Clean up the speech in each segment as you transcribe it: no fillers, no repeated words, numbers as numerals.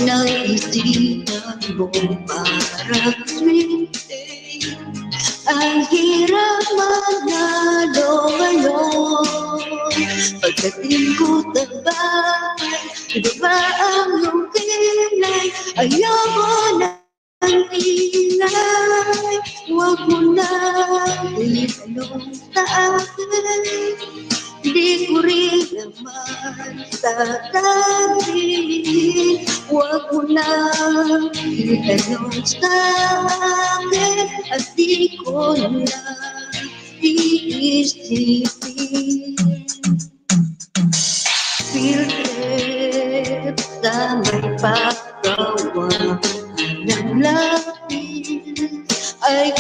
Naisipan mo para sweet day. Ang hirap manalo ngayon. Pagdating ko tabay, iba ba ang iyong kilay? Ayoko na ang ingay. Huwag mo na itanong sa akin. Di ko rin naman sasabihin. Huwag mo na itanong sa akin. At di ko na iisipin. Feel it sa may paggawa ng langit ay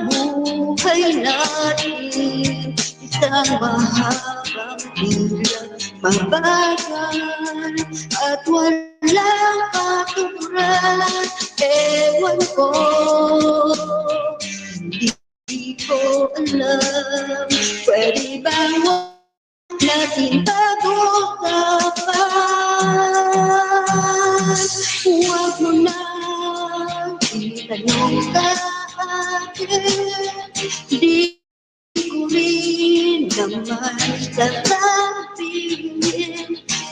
buhay natin. Isang mahabang bilang mabagal at walang katuturan. Ewan ko, hindi ko alam. Pwede bang natin pag-usapan? Huwag mo na itanong sa akin. Di ko rin naman sasabihin.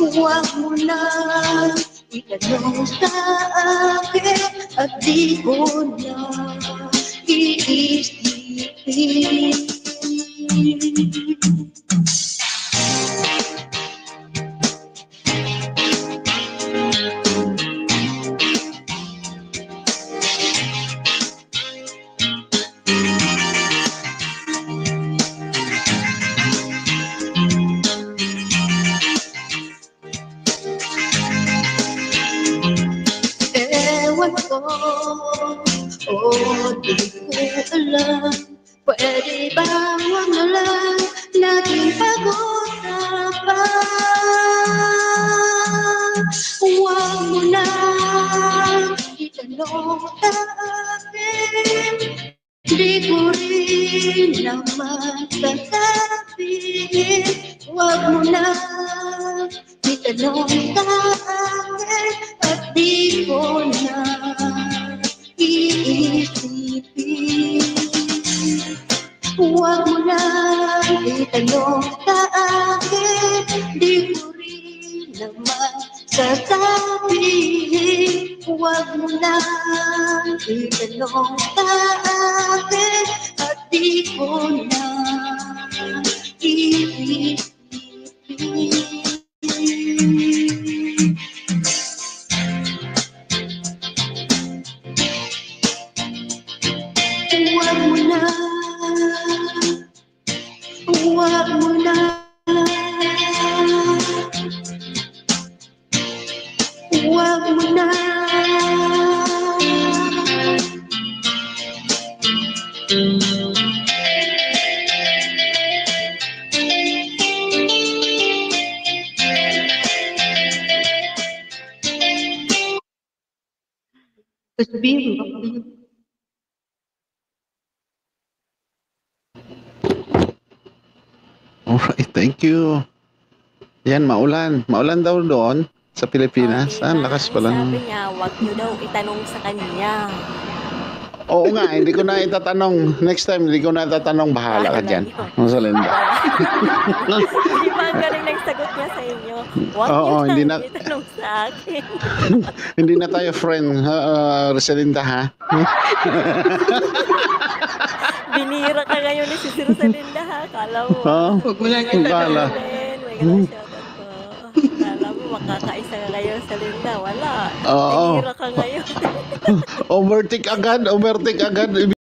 Huwag mo na itanong sa akin. At di ko na iisipin. Ewan ko, di ko alam. Pwede bang huwag na lang natin pag-usapan? Huwag mo na itanong sa akin. Di ko rin naman sasabihin. Huwag mo na itanong sa akin. At di ko na iisipin. Huwag mo na itanong sa akin. Di ko rin naman sasabihin. Huwag mo na itanong sa akin. At di ko na iisipin. Huwag mo na, huwag mo na, huwag mo na. Alright, thank you. Yan, maulan. Maulan daw doon sa Pilipinas. Okay Ang na. lakas pala. Sabi niya, wag niyo daw itanong sa kanya. Oo nga, hindi ko na itatanong. Next time, hindi ko na itatanong. Bahala ka dyan. Rosalinda. Di ba ang galing nagsagot niya sa inyo? Wag Oo, niyo hindi daw na- itanong sa akin. Hindi na tayo friend, Rosalinda, ha? Binira ka ngayon ni si Rosalinda, ha? Kala mo. Huwag mo lang itanong. May ganun shoutout ko. Kala mo makakaisa ka ngayon sa Linda. Wala. Oo. Binira ka ngayon. Overtake agad.